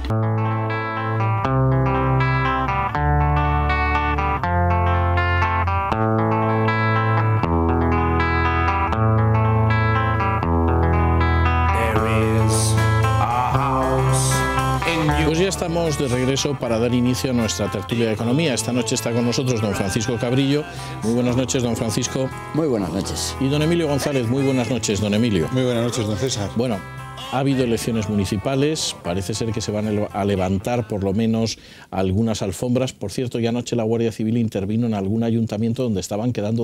Pues ya estamos de regreso para dar inicio a nuestra tertulia de economía. Esta noche está con nosotros don Francisco Cabrillo. Muy buenas noches, don Francisco. Muy buenas noches. Y don Emilio González. Muy buenas noches, don Emilio. Muy buenas noches, don César. Bueno, ha habido elecciones municipales, parece ser que se van a levantar por lo menos algunas alfombras. Por cierto, ya anoche la Guardia Civil intervino en algún ayuntamiento donde estaban quemando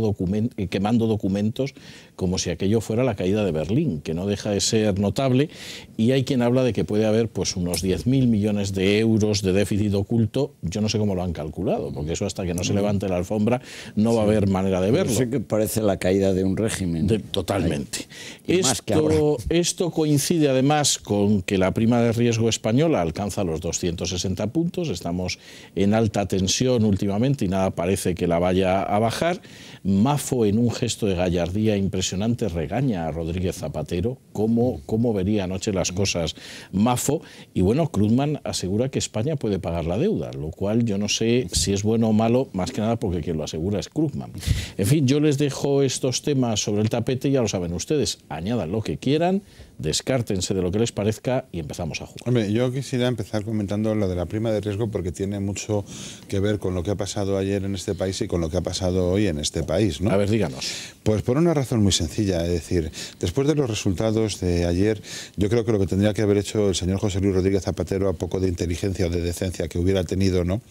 documentos como si aquello fuera la caída de Berlín, que no deja de ser notable, y hay quien habla de que puede haber pues unos 10.000 millones de euros de déficit oculto. Yo no sé cómo lo han calculado, porque eso hasta que no se levante la alfombra no va a haber manera de verlo. Sí que parece la caída de un régimen. Totalmente. Esto coincide además con que la prima de riesgo española alcanza los 260 puntos, estamos en alta tensión últimamente y nada parece que la vaya a bajar. Mafo, en un gesto de gallardía impresionante, regaña a Rodríguez Zapatero. ¿Cómo vería anoche las cosas Mafo? Y bueno, Krugman asegura que España puede pagar la deuda, lo cual yo no sé si es bueno o malo, más que nada porque quien lo asegura es Krugman. En fin, yo les dejo estos temas sobre el tapete y ya lo saben ustedes, añadan lo que quieran, descártense de lo que les parezca y empezamos a jugar. Hombre, yo quisiera empezar comentando lo de la prima de riesgo porque tiene mucho que ver con lo que ha pasado ayer en este país y con lo que ha pasado hoy en este país, ¿no? A ver, díganos. Pues por una razón muy sencilla, es decir, después de los resultados de ayer, yo creo que lo que tendría que haber hecho el señor José Luis Rodríguez Zapatero, a poco de inteligencia o de decencia que hubiera tenido, ¿no?,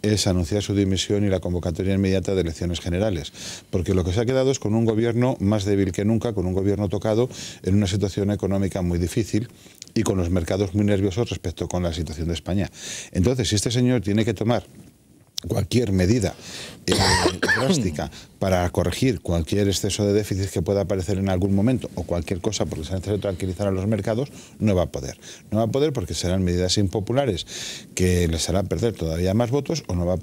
es anunciar su dimisión y la convocatoria inmediata de elecciones generales, porque lo que se ha quedado es con un gobierno más débil que nunca, con un gobierno tocado en una situación económica muy difícil y con los mercados muy nerviosos respecto con la situación de España. Entonces, si este señor tiene que tomar cualquier medida drástica para corregir cualquier exceso de déficit que pueda aparecer en algún momento o cualquier cosa porque sea necesario tranquilizar a los mercados, no va a poder. No va a poder porque serán medidas impopulares que les harán perder todavía más votos, o no va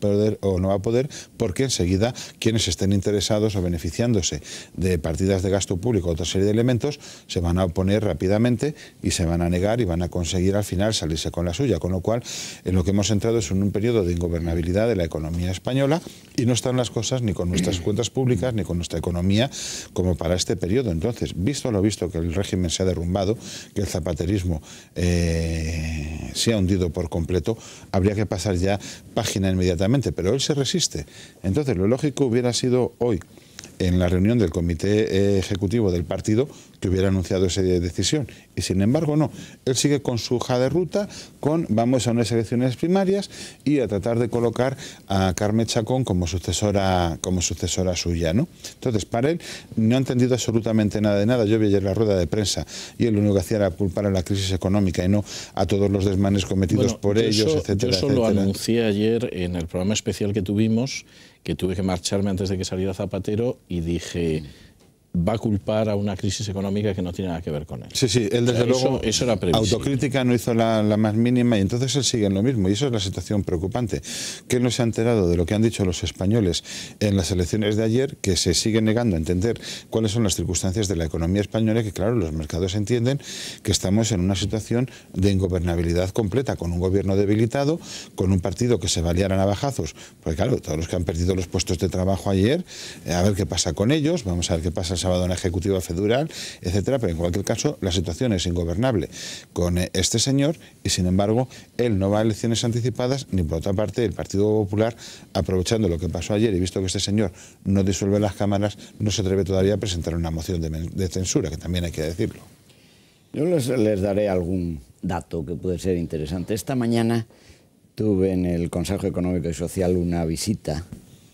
a poder porque enseguida quienes estén interesados o beneficiándose de partidas de gasto público o otra serie de elementos se van a oponer rápidamente y se van a negar y van a conseguir al final salirse con la suya, con lo cual en lo que hemos entrado es en un periodo de ingobernabilidad de la economía española y no están las cosas ni con nuestras cuentas públicas ni con nuestra economía como para este periodo. Entonces, visto lo visto, que el régimen se ha derrumbado, que el zapaterismo se ha hundido por completo, habría que pasar ya página inmediatamente, pero él se resiste. Entonces, lo lógico hubiera sido hoy, en la reunión del comité ejecutivo del partido, que hubiera anunciado esa decisión. Y sin embargo no, él sigue con su hoja de ruta, vamos a unas elecciones primarias y a tratar de colocar a Carme Chacón como sucesora suya, ¿no? Entonces, para él no ha entendido absolutamente nada de nada. Yo vi ayer la rueda de prensa y él lo único que hacía era culpar a la crisis económica y no a todos los desmanes cometidos por ellos, etcétera. Yo solo anuncié ayer en el programa especial que tuvimos, que tuve que marcharme antes de que saliera Zapatero, y dije, va a culpar a una crisis económica que no tiene nada que ver con él. Sí, sí, él desde luego eso era previsible. Autocrítica no hizo la más mínima y entonces él sigue en lo mismo y eso es la situación preocupante. Que él no se ha enterado de lo que han dicho los españoles en las elecciones de ayer, que se sigue negando a entender cuáles son las circunstancias de la economía española y que claro, los mercados entienden que estamos en una situación de ingobernabilidad completa, con un gobierno debilitado, con un partido que se va a liar a navajazos, porque claro, todos los que han perdido los puestos de trabajo ayer, a ver qué pasa con ellos, vamos a ver qué pasa el sábado en la Ejecutiva Federal, etcétera, pero en cualquier caso la situación es ingobernable con este señor y sin embargo él no va a elecciones anticipadas, ni por otra parte el Partido Popular, aprovechando lo que pasó ayer y visto que este señor no disuelve las cámaras, no se atreve todavía a presentar una moción de censura, que también hay que decirlo. Yo les daré algún dato que puede ser interesante. Esta mañana tuve en el Consejo Económico y Social una visita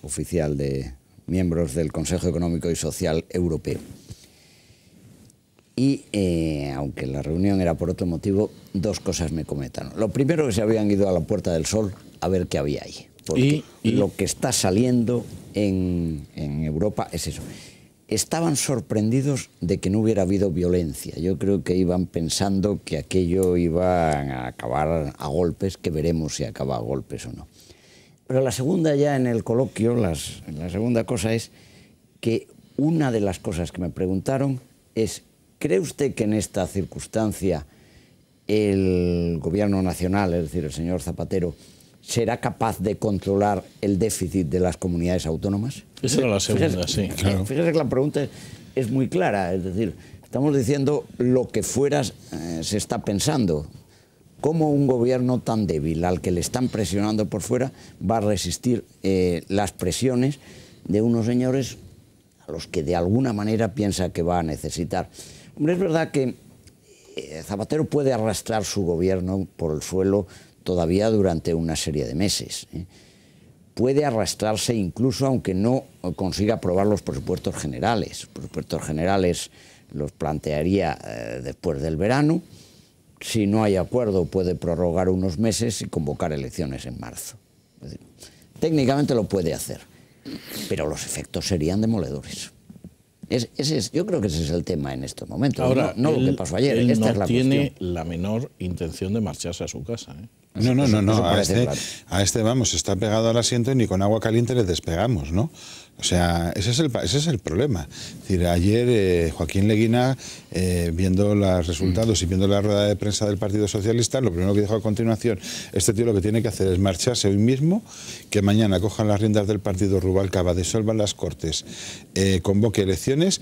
oficial de miembros del Consejo Económico y Social Europeo. Y aunque la reunión era por otro motivo, dos cosas me comentaron. Lo primero, que se habían ido a la Puerta del Sol a ver qué había ahí. Porque lo que está saliendo en Europa es eso. Estaban sorprendidos de que no hubiera habido violencia. Yo creo que iban pensando que aquello iba a acabar a golpes, que veremos si acaba a golpes o no. Pero la segunda, ya en el coloquio, la segunda cosa es que una de las cosas que me preguntaron es, ¿cree usted que en esta circunstancia el gobierno nacional, es decir, el señor Zapatero, será capaz de controlar el déficit de las comunidades autónomas? Esa era la segunda, sí. Claro. Fíjese que la pregunta es muy clara, es decir, estamos diciendo lo que fuera se está pensando. ¿Cómo un gobierno tan débil, al que le están presionando por fuera, va a resistir las presiones de unos señores a los que de alguna manera piensa que va a necesitar? Hombre, es verdad que Zapatero puede arrastrar su gobierno por el suelo todavía durante una serie de meses. Puede arrastrarse incluso aunque no consiga aprobar los presupuestos generales. Los presupuestos generales los plantearía después del verano. Si no hay acuerdo, puede prorrogar unos meses y convocar elecciones en marzo. Es decir, técnicamente lo puede hacer, pero los efectos serían demoledores. Yo creo que ese es el tema en estos momentos. Ahora, no lo que pasó ayer. Él Esta no es la tiene cuestión. la menor intención de marcharse a su casa, ¿eh? No. Claro. A este, vamos, está pegado al asiento y ni con agua caliente le despegamos, ¿no? O sea, ese es el problema. Es decir, ayer Joaquín Leguina, viendo los resultados y viendo la rueda de prensa del Partido Socialista, lo primero que dijo a continuación, este tío lo que tiene que hacer es marcharse hoy mismo, que mañana cojan las riendas del partido Rubalcaba, disuelvan las Cortes, convoque elecciones,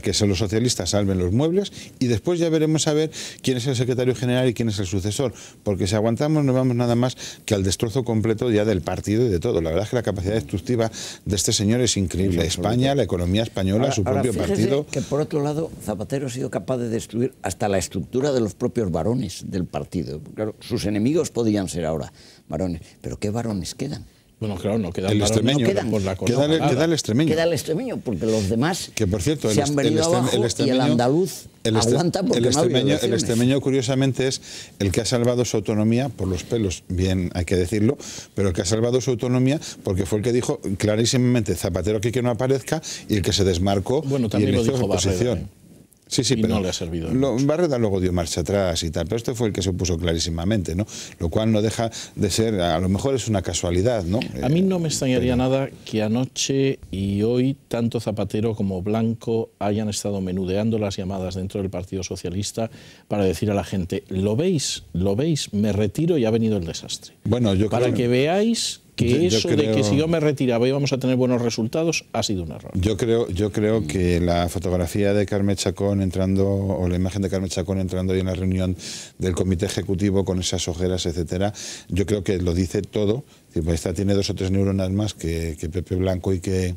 que los socialistas salven los muebles y después ya veremos a ver quién es el secretario general y quién es el sucesor, porque si aguantamos no vamos nada más que al destrozo completo ya del partido y de todo. La verdad es que la capacidad destructiva de este señor es increíble. España, la economía española, su propio partido. Que por otro lado, Zapatero ha sido capaz de destruir hasta la estructura de los propios varones del partido. Claro, sus enemigos podían ser ahora varones, pero ¿qué varones quedan? Bueno, claro, no quedan el varones, extremeño, no por la cosa. Queda el extremeño. Queda el extremeño, porque los demás que, por cierto, se han venido abajo y el andaluz aguanta porque no ha habido elecciones. El extremeño, curiosamente, es el que ha salvado su autonomía por los pelos, bien hay que decirlo, pero el que ha salvado su autonomía porque fue el que dijo clarísimamente Zapatero aquí que no aparezca y el que se desmarcó y inició su oposición. Sí, y pero no le ha servido. Barreda luego dio marcha atrás y tal, pero este fue el que se opuso clarísimamente, ¿no? Lo cual no deja de ser, a lo mejor es una casualidad, ¿no? A mí no me extrañaría nada que anoche y hoy tanto Zapatero como Blanco hayan estado menudeando las llamadas dentro del Partido Socialista para decir a la gente, ¿lo veis? Me retiro y ha venido el desastre. Bueno, yo para creo que veáis que eso de que si yo me retiraba íbamos a tener buenos resultados ha sido un error. Yo creo que la fotografía de Carme Chacón entrando, o la imagen de Carme Chacón entrando ahí en la reunión del comité ejecutivo con esas ojeras, etcétera, yo creo que lo dice todo. Esta tiene 2 o 3 neuronas más que Pepe Blanco y que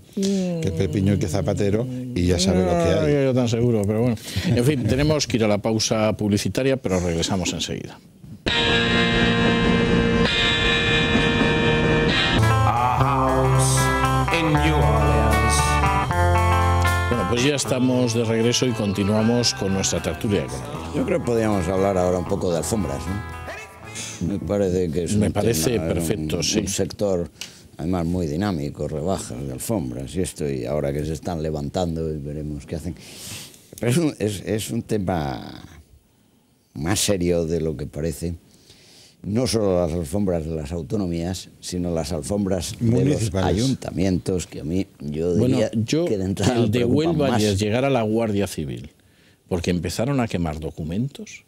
Pepiño y que Zapatero, y ya sabe lo que hay. No, yo tan seguro, pero bueno. En fin, tenemos que ir a la pausa publicitaria, pero regresamos enseguida. Bueno, pues ya estamos de regreso y continuamos con nuestra tertulia económica. Yo creo que podríamos hablar ahora un poco de alfombras, ¿no? Me parece que es perfecto, sí. Un sector, además, muy dinámico, rebajas de alfombras y esto, y ahora que se están levantando y veremos qué hacen. Pero es un tema más serio de lo que parece. No solo las alfombras de las autonomías, sino las alfombras de los ayuntamientos, que a mí yo diría que de entrada el de Huelva y llegar a la Guardia Civil, porque empezaron a quemar documentos.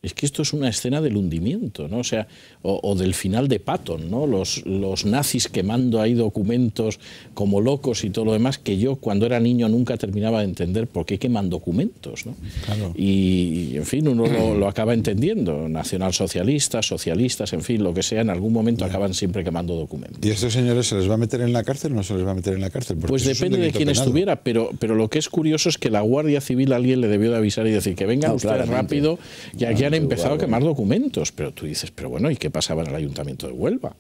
Es que esto es una escena del hundimiento, ¿no? O sea, o del final de Patton, ¿no? Los nazis quemando ahí documentos como locos y todo lo demás, que yo cuando era niño nunca terminaba de entender por qué queman documentos, ¿no? Claro. Y en fin, uno lo acaba entendiendo. Nacionalsocialistas, socialistas, en fin, lo que sea, en algún momento acaban siempre quemando documentos. ¿Y a estos señores se les va a meter en la cárcel o no se les va a meter en la cárcel? Pues depende de quién estuviera, pero lo que es curioso es que la Guardia Civil alguien le debió de avisar y decir que vengan ustedes rápido, que aquí han empezado a quemar documentos. Pero tú dices, pero bueno, ¿y qué pasaba en el Ayuntamiento de Huelva?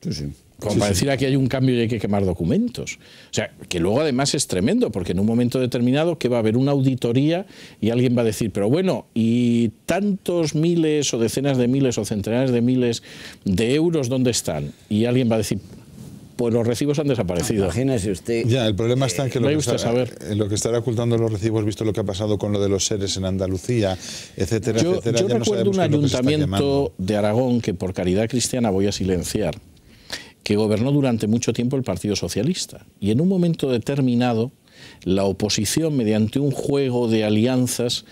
Sí. Como para decir aquí hay un cambio y hay que quemar documentos. O sea, que luego además es tremendo, porque en un momento determinado que va a haber una auditoría y alguien va a decir, pero bueno, ¿y tantos miles o decenas de miles o centenares de miles de euros dónde están? Y alguien va a decir, pues los recibos han desaparecido. Imagínese usted. Ya, el problema está en que lo que estará ocultando los recibos, visto lo que ha pasado con lo de los seres en Andalucía, etcétera, etcétera. Yo recuerdo un ayuntamiento de Aragón que por caridad cristiana voy a silenciar, que gobernó durante mucho tiempo el Partido Socialista. Y en un momento determinado, la oposición, mediante un juego de alianzas,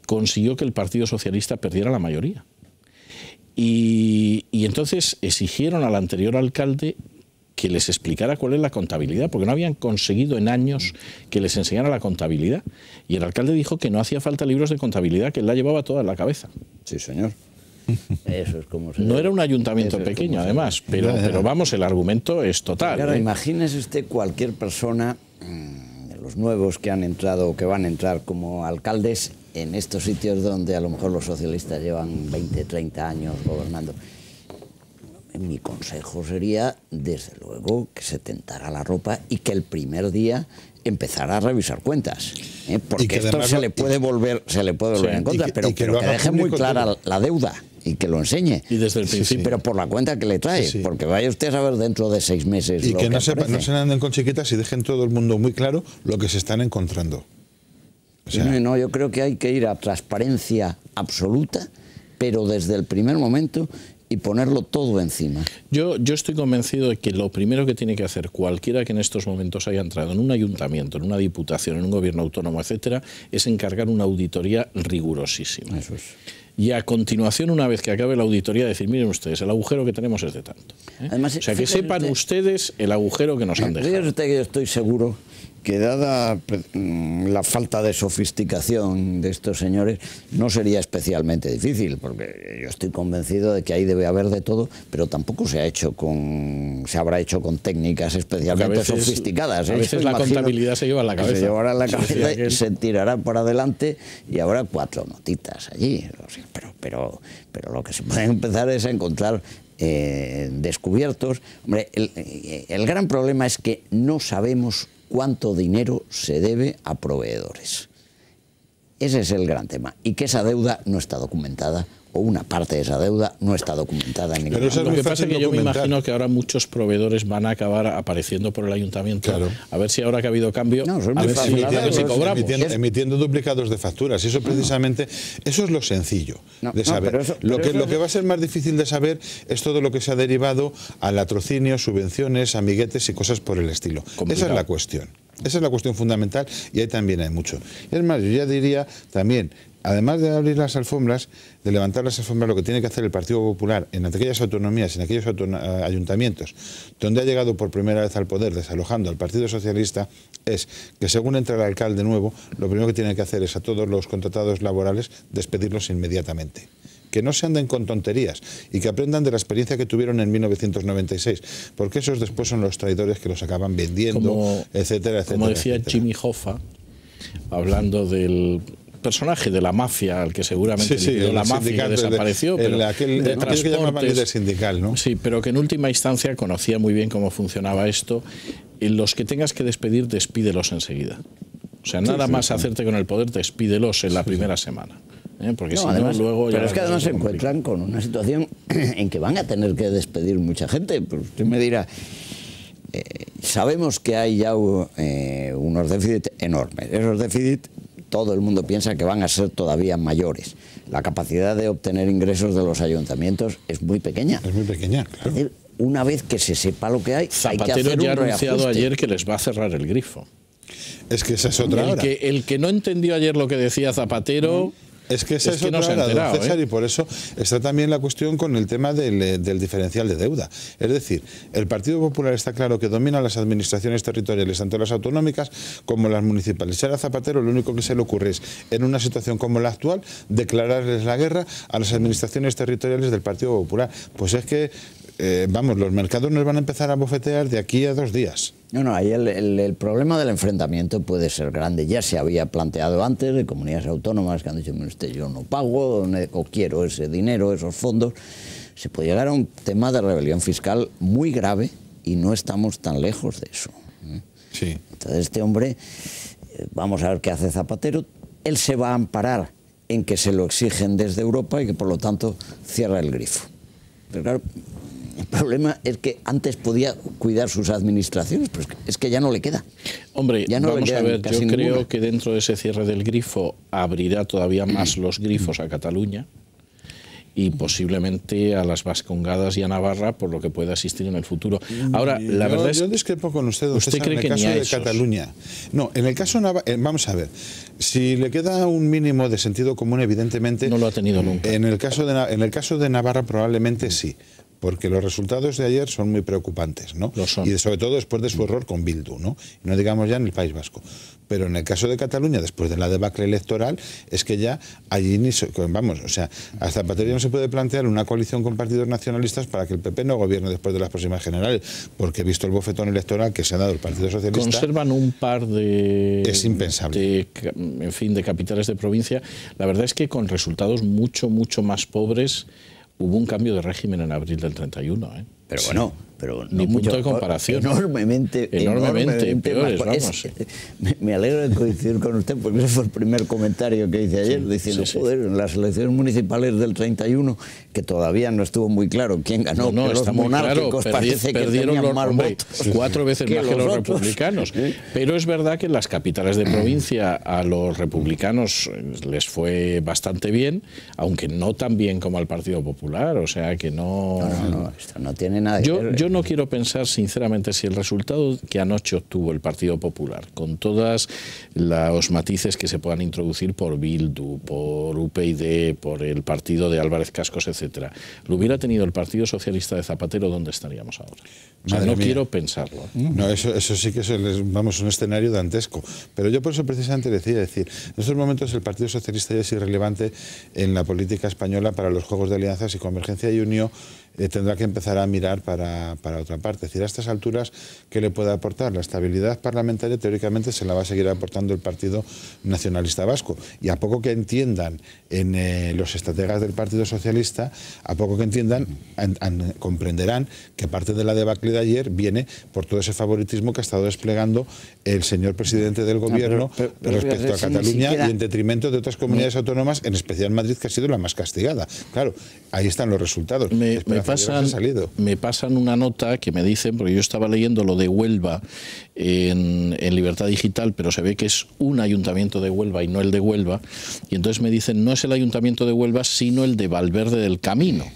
consiguió que el Partido Socialista perdiera la mayoría. Y entonces exigieron al anterior alcalde que les explicara cuál es la contabilidad, porque no habían conseguido en años que les enseñara la contabilidad. Y el alcalde dijo que no hacía falta libros de contabilidad, que él la llevaba toda en la cabeza. Sí, señor. Eso es como no era un ayuntamiento pequeño, además, pero vamos, el argumento es total. Claro, imagínese usted cualquier persona, de los nuevos que han entrado o que van a entrar como alcaldes en estos sitios donde a lo mejor los socialistas llevan 20, 30 años gobernando. Mi consejo sería, desde luego, que se tentara la ropa y que el primer día empezara a revisar cuentas, porque esto se le puede volver en contra, pero que deje muy clara la deuda y que lo enseñe. Y desde el principio. Pero por la cuenta que le trae, porque vaya usted a saber dentro de 6 meses. Y que no se anden con chiquitas y dejen todo el mundo muy claro lo que se están encontrando. O sea, no, yo creo que hay que ir a transparencia absoluta, pero desde el primer momento, y ponerlo todo encima. Yo estoy convencido de que lo primero que tiene que hacer cualquiera que en estos momentos haya entrado en un ayuntamiento, en una diputación, en un gobierno autónomo, etcétera, es encargar una auditoría rigurosísima. Eso es. Y a continuación, una vez que acabe la auditoría, decir, miren ustedes, el agujero que tenemos es de tanto. Además, o sea, que sepan ustedes el agujero que nos han dejado. Fíjese usted que yo estoy seguro que, dada la falta de sofisticación de estos señores, no sería especialmente difícil, porque yo estoy convencido de que ahí debe haber de todo, pero tampoco se habrá hecho con técnicas especialmente sofisticadas. A veces la contabilidad se lleva en la cabeza. Se llevará en la cabeza y se tirará por adelante y habrá 4 notitas allí. Pero lo que se puede empezar es a encontrar descubiertos. Hombre, el gran problema es que no sabemos cuánto dinero se debe a proveedores. Ese es el gran tema. Y que esa deuda no está documentada, o una parte de esa deuda no está documentada en ningún momento. Lo que pasa es que yo me imagino que ahora muchos proveedores van a acabar apareciendo por el ayuntamiento. Claro. A ver si ahora que ha habido cambio, a ver si cobramos. Emitiendo duplicados de facturas. Y eso precisamente, eso es lo sencillo de saber. Lo que va a ser más difícil de saber es todo lo que se ha derivado a latrocinios, subvenciones, amiguetes y cosas por el estilo. Complicado. Esa es la cuestión. Esa es la cuestión fundamental y ahí también hay mucho. Y es más, yo ya diría también, además de abrir las alfombras, de levantar las alfombras, lo que tiene que hacer el Partido Popular en aquellas autonomías, en aquellos ayuntamientos donde ha llegado por primera vez al poder desalojando al Partido Socialista, es que según entra el alcalde nuevo, lo primero que tiene que hacer es a todos los contratados laborales despedirlos inmediatamente. Que no se anden con tonterías y que aprendan de la experiencia que tuvieron en 1996, porque esos después son los traidores que los acaban vendiendo, etcétera, etcétera. Como decía etcétera. Jimmy Hoffa, hablando del personaje de la mafia, al que seguramente la mafia desapareció, pero de transportes, sindical, ¿no? Sí, pero que en última instancia conocía muy bien cómo funcionaba esto. En los que tengas que despedir, despídelos enseguida. O sea, nada más hacerte con el poder, despídelos en la primera semana. Porque si además, no, luego... Pero es que además se encuentran con una situación en que van a tener que despedir mucha gente. Pues usted me dirá, sabemos que hay ya unos déficits enormes. Esos déficits, todo el mundo piensa que van a ser todavía mayores. La capacidad de obtener ingresos de los ayuntamientos es muy pequeña. Es muy pequeña, claro. Es decir, una vez que se sepa lo que hay que hacer un reajuste. Zapatero ya ha anunciado ayer que les va a cerrar el grifo. Es que esa es otra hora. El que no entendió ayer lo que decía Zapatero... Es que esa es otra hora, don César, y por eso está también la cuestión con el tema del diferencial de deuda. Es decir, el Partido Popular está claro que domina las administraciones territoriales, tanto las autonómicas como las municipales. Y ahora Zapatero lo único que se le ocurre es, en una situación como la actual, declararles la guerra a las administraciones territoriales del Partido Popular. Pues es que, vamos, los mercados nos van a empezar a bofetear de aquí a 2 días. No, ahí el problema del enfrentamiento puede ser grande. Ya se había planteado antes de comunidades autónomas que han dicho, yo no pago o quiero ese dinero, esos fondos. Se puede llegar a un tema de rebelión fiscal muy grave y no estamos tan lejos de eso. Sí. Entonces este hombre, vamos a ver qué hace Zapatero. Él se va a amparar en que se lo exigen desde Europa y que por lo tanto cierra el grifo. Pero claro, el problema es que antes podía cuidar sus administraciones, pero es que ya no le queda. Hombre, ya no vamos a ver, yo creo que dentro de ese cierre del grifo abrirá todavía más los grifos a Cataluña y posiblemente a las vascongadas y a Navarra, por lo que pueda existir en el futuro. Ahora, la verdad es... Yo discrepo con usted, ¿Usted cree que en el caso de Cataluña? No, en el caso vamos a ver, si le queda un mínimo de sentido común, evidentemente... No lo ha tenido nunca. En el caso de Navarra probablemente sí, porque los resultados de ayer son muy preocupantes, ¿no? Lo son. Y sobre todo después de su error con Bildu, ¿no? Y no digamos ya en el País Vasco. Pero en el caso de Cataluña, después de la debacle electoral, es que ya allí vamos, o sea, a Zapatero no se puede plantear una coalición con partidos nacionalistas para que el PP no gobierne después de las próximas generales, porque visto el bofetón electoral que se ha dado el Partido Socialista... Conservan un par de... Es impensable. En fin, de capitales de provincia. La verdad es que con resultados mucho más pobres hubo un cambio de régimen en abril del 31, ¿eh? Pero bueno, pero no ni mucho, punto de comparación. Enormemente peores, pues, vamos. Me alegro de coincidir con usted, porque ese fue el primer comentario que hice ayer, diciendo, joder, en las elecciones municipales del 31, que todavía no estuvo muy claro quién ganó, no, que está los monárquicos parece que tenían más votos. 4 veces más que los republicanos. Pero es verdad que en las capitales de provincia a los republicanos les fue bastante bien, aunque no tan bien como al Partido Popular, o sea que no... No, esto no tiene nada que ver. Yo no quiero pensar sinceramente si el resultado que anoche obtuvo el Partido Popular, con todos los matices que se puedan introducir por Bildu, por UPyD, por el partido de Álvarez Cascos, etcétera, lo hubiera tenido el Partido Socialista de Zapatero, ¿dónde estaríamos ahora? O sea, no quiero pensarlo. No, eso sí que es un escenario dantesco. Pero yo por eso precisamente decía, en estos momentos el Partido Socialista ya es irrelevante en la política española para los juegos de alianzas, y Convergencia y Unió tendrá que empezar a mirar para otra parte. Es decir, a estas alturas, ¿qué le puede aportar? La estabilidad parlamentaria teóricamente se la va a seguir aportando el Partido Nacionalista Vasco. Y a poco que entiendan en los estrategas del Partido Socialista, a poco que entiendan, comprenderán que parte de la debacle de ayer viene por todo ese favoritismo que ha estado desplegando el señor presidente del gobierno respecto a Cataluña, y en detrimento de otras comunidades autónomas, en especial Madrid, que ha sido la más castigada. Claro, ahí están los resultados. Me pasan una nota que me dicen, porque yo estaba leyendo lo de Huelva en Libertad Digital, pero se ve que es un ayuntamiento de Huelva y no el de Huelva, y entonces me dicen, no es el ayuntamiento de Huelva, sino el de Valverde del Camino.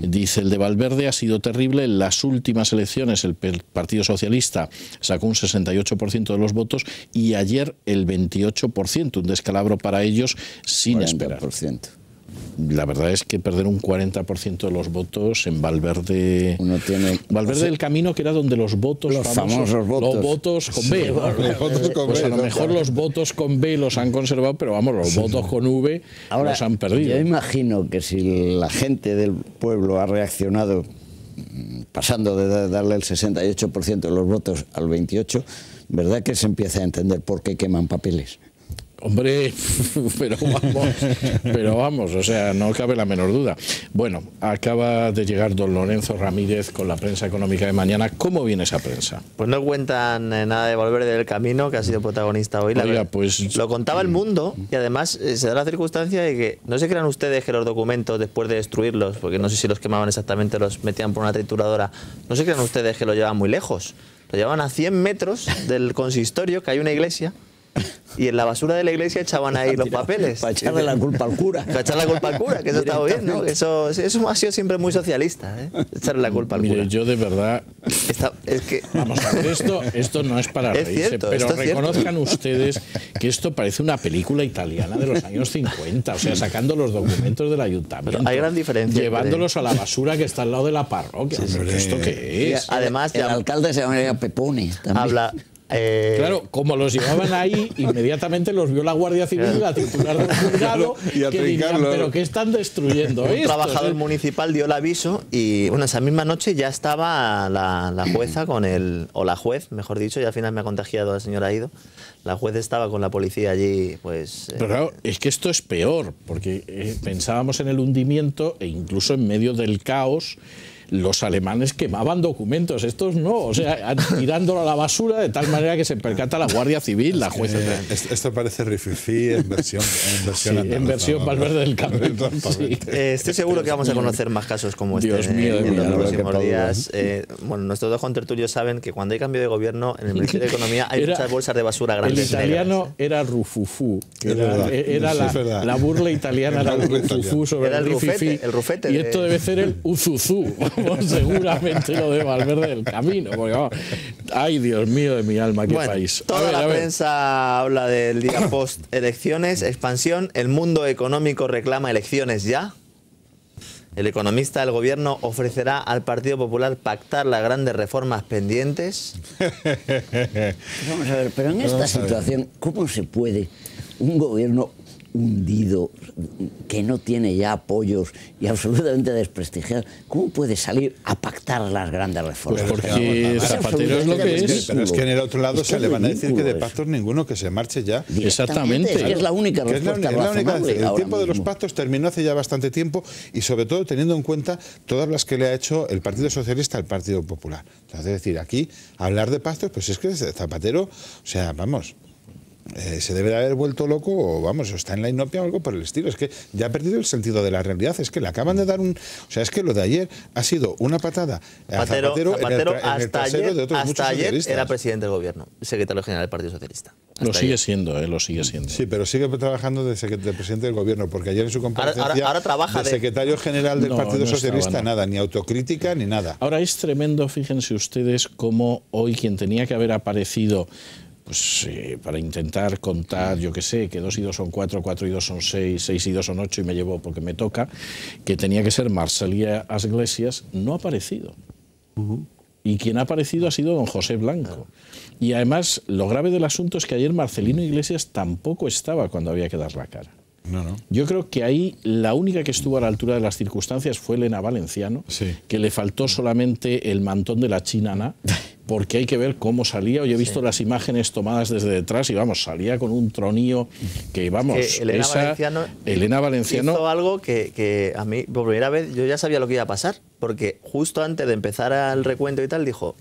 Dice, el de Valverde ha sido terrible. En las últimas elecciones el Partido Socialista sacó un 68% de los votos y ayer el 28%, un descalabro para ellos sin 40%. esperar. La verdad es que perder un 40% de los votos en Valverde... Valverde del Camino, que era donde los votos... Los famosos votos. Los votos con B. Pues a lo mejor los votos con B los han conservado, pero vamos, los votos con V los han perdido. Yo imagino que si la gente del pueblo ha reaccionado pasando de darle el 68% de los votos al 28%, ¿verdad que se empieza a entender por qué queman papeles? Hombre, pero vamos, o sea, no cabe la menor duda. Bueno, acaba de llegar don Lorenzo Ramírez con la prensa económica de mañana. ¿Cómo viene esa prensa? Pues no cuentan nada de Valverde del Camino, que ha sido protagonista hoy. Oiga, pues lo contaba El Mundo, y además se da la circunstancia de que no se crean ustedes que los documentos, después de destruirlos, porque no sé si los quemaban exactamente, los metían por una trituradora, no se crean ustedes que lo llevaban muy lejos. Lo llevaban a 100 metros del consistorio, que hay una iglesia, y en la basura de la iglesia echaban ahí los papeles. Para echarle la culpa al cura. Para echarle la culpa al cura, que eso está bien, ¿no? Eso ha sido siempre muy socialista, ¿eh? Echarle la culpa al cura. Mire, yo de verdad... es que... Vamos a ver, esto no es para reírse, cierto, pero reconozcan ustedes que esto parece una película italiana de los años 50, o sea, sacando los documentos del ayuntamiento. Pero hay gran diferencia. Llevándolos a la basura que está al lado de la parroquia. ¿Esto qué es? Además, el alcalde se llamaría Pepone también. Habla... Claro, como los llevaban ahí, inmediatamente los vio la Guardia Civil y la titular del juzgado, que dirían, pero ¿qué están destruyendo? Un trabajador municipal dio el aviso y bueno, esa misma noche ya estaba la jueza con o la juez, mejor dicho, y al final me ha contagiado la señora Ido. La juez estaba con la policía allí, pues... Pero claro, es que esto es peor, porque pensábamos en el hundimiento e incluso en medio del caos, los alemanes quemaban documentos, estos no, o sea, tirándolo a la basura de tal manera que se percata la Guardia Civil, la jueza. Esto parece Rififi en versión sí, en versión Valverde del Camino. Sí. Estoy seguro que vamos a conocer más casos como Dios este mío, en los próximos qué días. Bueno, nuestros dos contertulios saben que cuando hay cambio de gobierno en el Ministerio de Economía hay muchas bolsas de basura grandes. El italiano negras. Era Rufufú, Era la burla italiana era el Rufufú sobre Era el Rififi, rufete y esto debe ser el Uzuzú, seguramente lo de Valverde del Camino, porque vamos, ay Dios mío de mi alma, qué Bueno, país. Toda la prensa habla del día post elecciones, expansión, el mundo económico reclama elecciones ya. El economista del gobierno ofrecerá al Partido Popular pactar las grandes reformas pendientes. Vamos a ver, pero en esta situación, ¿cómo se puede un gobierno hundido, que no tiene ya apoyos y absolutamente desprestigiado, cómo puede salir a pactar las grandes reformas? Pues porque Zapatero es lo que es. Pero es que en el otro lado se le van a decir que de ridículo pactos ninguno, que se marche ya. Exactamente. Es que es la única Que es la respuesta única- razonable. el ahora tiempo de los mismo. pactos terminó hace ya bastante tiempo y sobre todo teniendo en cuenta todas las que le ha hecho el Partido Socialista al Partido Popular. Entonces, es decir, aquí hablar de pactos, pues es que Zapatero, o sea, vamos, se debe de haber vuelto loco o vamos, o está en la inopia o algo por el estilo. Es que ya ha perdido el sentido de la realidad. Es que le acaban de dar un... O sea, es que lo de ayer ha sido una patada a Zapatero en el trasero de otros muchos hasta ayer socialistas. era presidente del gobierno, secretario general del Partido Socialista. Lo Hasta sigue ayer. siendo, lo sigue siendo. Sí, pero sigue trabajando de presidente del gobierno, porque ayer en su comparecencia ahora trabaja de de- secretario general del No, Partido no Socialista, estaba, no. nada, ni autocrítica ni nada. Ahora es tremendo, fíjense ustedes, cómo hoy quien tenía que haber aparecido pues para intentar contar, yo qué sé, que 2 y 2 son 4, 4 y 2 son 6, 6 y 2 son 8 y me llevo porque me toca, que tenía que ser Marcelía Iglesias, no ha aparecido. Y quien ha aparecido ha sido don José Blanco. Y además, lo grave del asunto es que ayer Marcelino Iglesias tampoco estaba cuando había que dar la cara. No, no. Yo creo que ahí la única que estuvo a la altura de las circunstancias fue Elena Valenciano, Sí. que le faltó solamente el mantón de la chinana, porque hay que ver cómo salía. Hoy he visto las imágenes tomadas desde detrás y vamos, salía con un tronío que vamos, Que Elena Valenciano hizo algo que a mí, por primera vez, yo ya sabía lo que iba a pasar, porque justo antes de empezar el recuento y tal, dijo...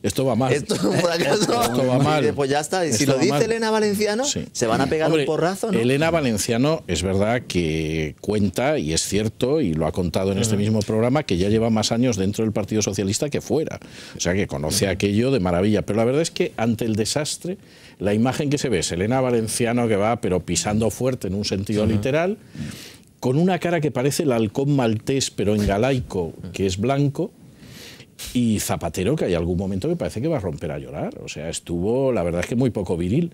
esto va mal. Esto, por acaso, Esto va mal. y pues ya está. Y si Esto lo va dice mal. Elena Valenciano, Sí. se van a pegar Hombre, un porrazo, ¿no? Elena Valenciano es verdad que cuenta, y es cierto, y lo ha contado en este mismo programa, que ya lleva más años dentro del Partido Socialista que fuera. O sea, que conoce aquello de maravilla. Pero la verdad es que ante el desastre, la imagen que se ve es Elena Valenciano que va, pero pisando fuerte en un sentido literal, con una cara que parece el halcón maltés, pero en galaico, que es blanco, y Zapatero, que hay algún momento que parece que va a romper a llorar. O sea, estuvo, la verdad es que muy poco viril.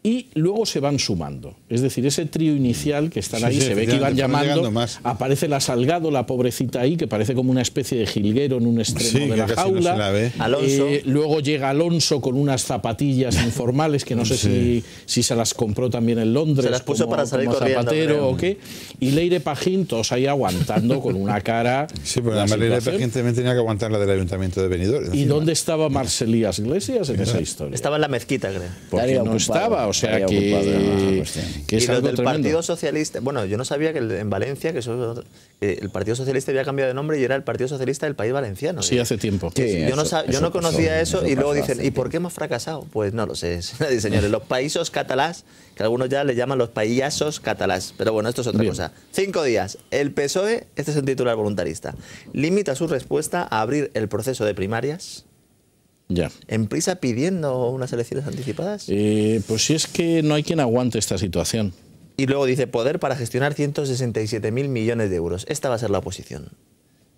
Y luego se van sumando. Es decir, ese trío inicial que están Sí, ahí, sí, se ve que iban efectivamente, fueron llamando. llegando más. Aparece la Salgado, la pobrecita ahí, que parece como una especie de jilguero en un extremo Sí, de que la casi no jaula. se la ve. Alonso. Luego llega Alonso con unas zapatillas informales que no sé si se las compró también en Londres. Se las puso como- para salir como corriendo, Zapatero creo. o qué. Y Leire Pajín, todos ahí aguantando con una cara. Sí, porque la además Leire situación. Pajín también tenía que aguantar la del Ayuntamiento de Benidorm. ¿Y dónde estaba Marcelías Iglesias en esa historia? Estaba en la mezquita, creo. Porque Estaría no ocupado, estaba, o sea estaría ocupado en esa que cuestión. es Y los algo del tremendo. Partido Socialista, bueno, yo no sabía que en Valencia que el Partido Socialista había cambiado de nombre y era el Partido Socialista del País Valenciano. Sí, hace tiempo. Sí. Yo no, yo no conocía eso y luego pasó dicen, hace ¿y por qué hemos fracasado? Pues no lo sé, señores. Los paísos catalás, que algunos ya le llaman los payasos catalás, pero bueno, esto es otra Bien. cosa. 5 días. El PSOE, este es un titular voluntarista, limita su respuesta a abrir el proceso de primarias. Ya. ¿En prisa pidiendo unas elecciones anticipadas? Pues si es que no hay quien aguante esta situación. Y luego dice poder para gestionar 167.000 millones de euros. Esta va a ser la oposición.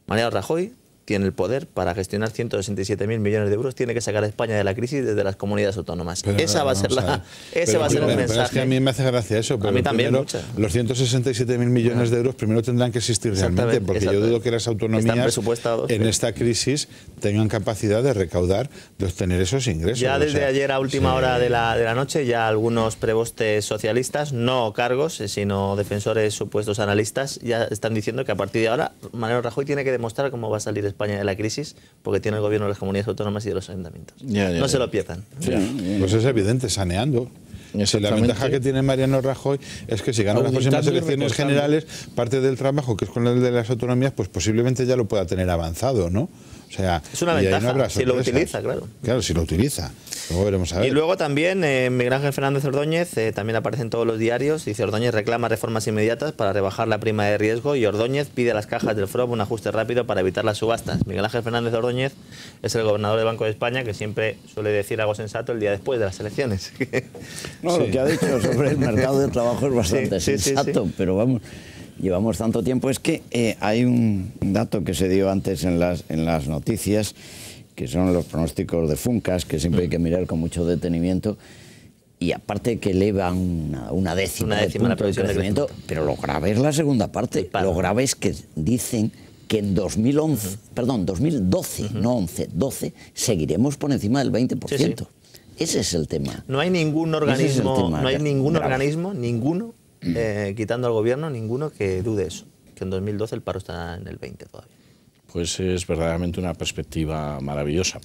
Mariano Rajoy tiene el poder para gestionar 167.000 millones de euros. Tiene que sacar a España de la crisis desde las comunidades autónomas. Pero, Esa va a ser vamos ese va a ser el pero mensaje. es que a mí me hace gracia eso. Pero mí también, primero, mucho. los 167.000 millones de euros primero tendrán que existir realmente, Exactamente, porque yo exactamente. dudo que las Están autonomías presupuestados, en sí. esta crisis tengan capacidad de recaudar, de obtener esos ingresos. Ya o desde sea, ayer a última sí. hora de la noche, ya algunos prebostes socialistas, no cargos, sino defensores supuestos analistas, ya están diciendo que a partir de ahora Mariano Rajoy tiene que demostrar cómo va a salir España de la crisis, porque tiene el gobierno de las comunidades autónomas y de los ayuntamientos. Ya, No se lo pierdan. Pues es evidente, saneando. Si la ventaja que tiene Mariano Rajoy es que si gana las próximas elecciones generales, parte del trabajo, que es con el de las autonomías, pues posiblemente ya lo pueda tener avanzado, ¿no? O sea, es una ventaja, si lo utiliza, claro. Claro, si lo utiliza. Luego veremos a ver. Y luego también Miguel Ángel Fernández Ordóñez, también aparece en todos los diarios, dice: Ordóñez reclama reformas inmediatas para rebajar la prima de riesgo, y Ordóñez pide a las cajas del FROB un ajuste rápido para evitar las subastas. Miguel Ángel Fernández Ordóñez es el gobernador del Banco de España, que siempre suele decir algo sensato el día después de las elecciones. No, lo que ha dicho sobre el mercado de trabajo es bastante sensato, pero vamos... Llevamos tanto tiempo, es que hay un dato que se dio antes en las noticias, que son los pronósticos de Funcas, que siempre hay que mirar con mucho detenimiento, y aparte que eleva una décima de punto de crecimiento, pero lo grave es la segunda parte. Lo grave es que dicen que en 2011, perdón, 2012, no 11, 12, seguiremos por encima del 20%. Sí, sí. Ese es el tema. No hay ningún organismo, ninguno, quitando al gobierno, ninguno que dude eso, que en 2012 el paro está en el 20 todavía. Pues es verdaderamente una perspectiva maravillosa.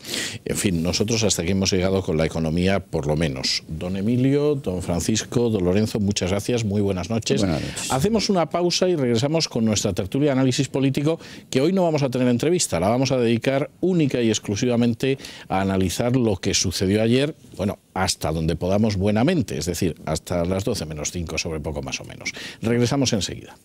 En fin, nosotros hasta aquí hemos llegado con la economía, por lo menos. Don Emilio, don Francisco, don Lorenzo, muchas gracias, muy buenas noches. Buenas noches. Hacemos una pausa y regresamos con nuestra tertulia de análisis político, que hoy no vamos a tener entrevista, la vamos a dedicar única y exclusivamente a analizar lo que sucedió ayer, bueno, hasta donde podamos buenamente, es decir, hasta las 12 menos 5, sobre poco más o menos. Regresamos enseguida.